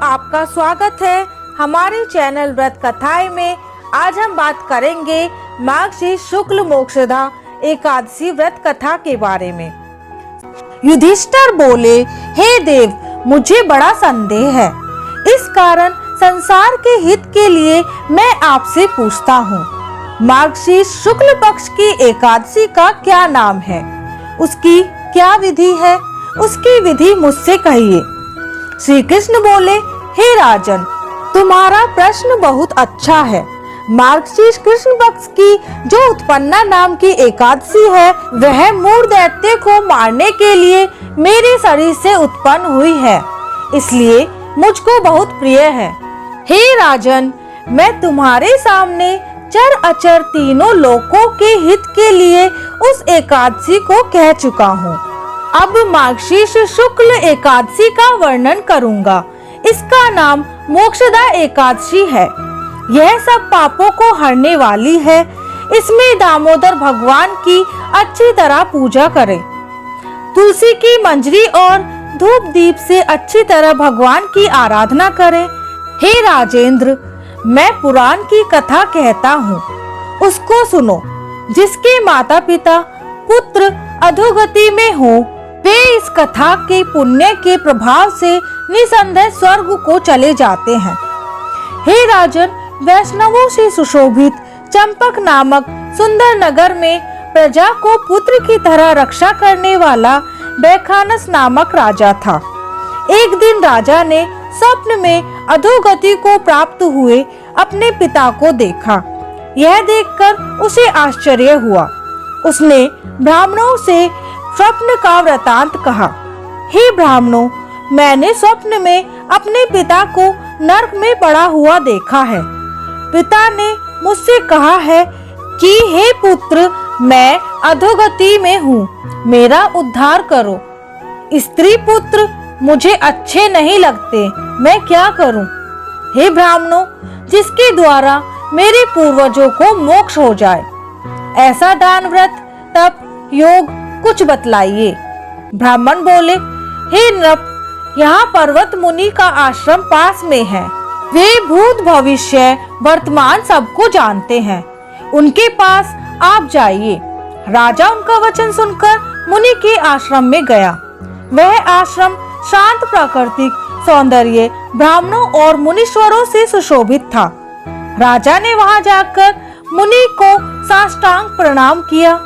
आपका स्वागत है हमारे चैनल व्रत कथाएं में। आज हम बात करेंगे मार्गशीर्ष शुक्ल मोक्षदा एकादशी व्रत कथा के बारे में। युधिष्ठिर बोले, हे देव, मुझे बड़ा संदेह है। इस कारण संसार के हित के लिए मैं आपसे पूछता हूँ, मार्गशीर्ष शुक्ल पक्ष की एकादशी का क्या नाम है? उसकी क्या विधि है? उसकी विधि मुझसे कहिए। श्री कृष्ण बोले, हे राजन, तुम्हारा प्रश्न बहुत अच्छा है। मार्गशीर्ष कृष्ण पक्ष की जो उत्पन्ना नाम की एकादशी है, वह मूढ़ दैत्य को मारने के लिए मेरे शरीर से उत्पन्न हुई है, इसलिए मुझको बहुत प्रिय है। हे राजन, मैं तुम्हारे सामने चर अचर तीनों लोकों के हित के लिए उस एकादशी को कह चुका हूँ। अब मार्गशीर्ष शुक्ल एकादशी का वर्णन करूँगा। इसका नाम मोक्षदा एकादशी है। यह सब पापों को हरने वाली है। इसमें दामोदर भगवान की अच्छी तरह पूजा करें। तुलसी की मंजरी और धूप दीप से अच्छी तरह भगवान की आराधना करें। हे राजेंद्र, मैं पुराण की कथा कहता हूँ, उसको सुनो। जिसके माता पिता पुत्र अधोगति में हो, वे इस कथा के पुण्य के प्रभाव से निसंदेह स्वर्ग को चले जाते हैं। हे राजन, वैष्णवों से सुशोभित चंपक नामक सुंदर नगर में प्रजा को पुत्र की तरह रक्षा करने वाला बैखानस नामक राजा था। एक दिन राजा ने स्वप्न में अधोगति को प्राप्त हुए अपने पिता को देखा। यह देखकर उसे आश्चर्य हुआ। उसने ब्राह्मणों से स्वप्न का वृतांत कहा। हे ब्राह्मणों, मैंने स्वप्न में अपने पिता को नरक में पड़ा हुआ देखा है। पिता ने मुझसे कहा है कि हे पुत्र, मैं अधोगति में हूँ, मेरा उद्धार करो। स्त्री पुत्र मुझे अच्छे नहीं लगते, मैं क्या करूँ? हे ब्राह्मणों, जिसके द्वारा मेरे पूर्वजों को मोक्ष हो जाए, ऐसा दान, व्रत, तप, योग कुछ बतलाइए। ब्राह्मण बोले, हे नृप, यहाँ पर्वत मुनि का आश्रम पास में है। वे भूत भविष्य वर्तमान सबको जानते हैं। उनके पास आप जाइए। राजा उनका वचन सुनकर मुनि के आश्रम में गया। वह आश्रम शांत प्राकृतिक सौंदर्य, ब्राह्मणों और मुनीश्वरों से सुशोभित था। राजा ने वहां जाकर मुनि को साष्टांग प्रणाम किया।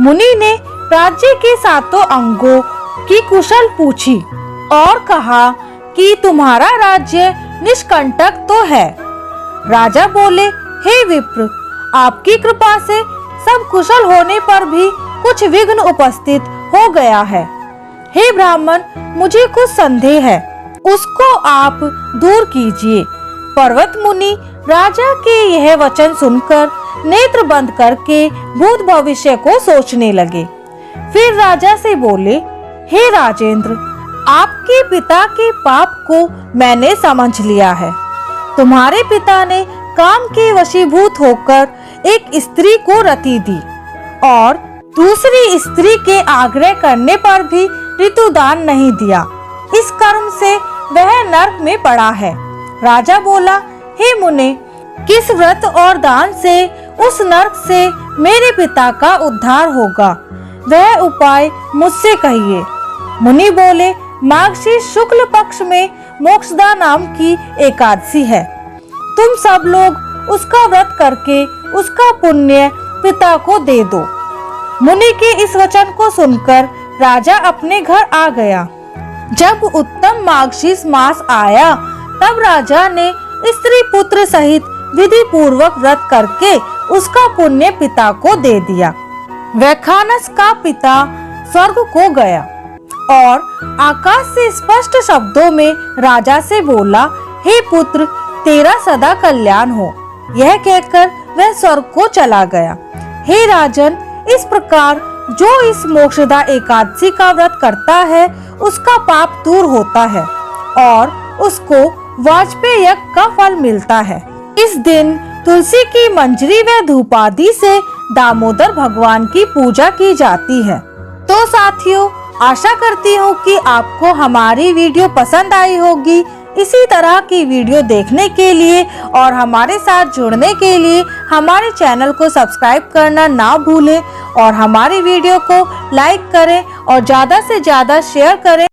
मुनि ने राज्य के सातों अंगों की कुशल पूछी और कहा कि तुम्हारा राज्य निष्कंटक तो है। राजा बोले, हे विप्र, आपकी कृपा से सब कुशल होने पर भी कुछ विघ्न उपस्थित हो गया है। हे ब्राह्मण, मुझे कुछ संदेह है, उसको आप दूर कीजिए। पर्वत मुनि राजा के यह वचन सुनकर नेत्र बंद करके भूत भविष्य को सोचने लगे। फिर राजा से बोले, हे राजेंद्र, आपके पिता के पाप को मैंने समझ लिया है। तुम्हारे पिता ने काम के वशीभूत होकर एक स्त्री को रति दी और दूसरी स्त्री के आग्रह करने पर भी ऋतुदान नहीं दिया। इस कर्म से वह नरक में पड़ा है। राजा बोला, हे मुने, किस व्रत और दान से उस नरक से मेरे पिता का उद्धार होगा? वह उपाय मुझसे कहिए। मुनि बोले, मार्गशीर्ष शुक्ल पक्ष में मोक्षदा नाम की एकादशी है। तुम सब लोग उसका व्रत करके उसका पुण्य पिता को दे दो। मुनि के इस वचन को सुनकर राजा अपने घर आ गया। जब उत्तम मार्गशीर्ष मास आया, तब राजा ने स्त्री पुत्र सहित विधि पूर्वक व्रत करके उसका पुण्य पिता को दे दिया। वैखानस का पिता स्वर्ग को गया और आकाश से स्पष्ट शब्दों में राजा से बोला, हे पुत्र, तेरा सदा कल्याण हो। यह कहकर वह स्वर्ग को चला गया। हे राजन, इस प्रकार जो इस मोक्षदा एकादशी का व्रत करता है, उसका पाप दूर होता है और उसको वाजपेय यज्ञ का फल मिलता है। इस दिन तुलसी की मंजरी व धूपादि से दामोदर भगवान की पूजा की जाती है। तो साथियों, आशा करती हूँ कि आपको हमारी वीडियो पसंद आई होगी। इसी तरह की वीडियो देखने के लिए और हमारे साथ जुड़ने के लिए हमारे चैनल को सब्सक्राइब करना ना भूलें और हमारी वीडियो को लाइक करें और ज़्यादा से ज़्यादा शेयर करें।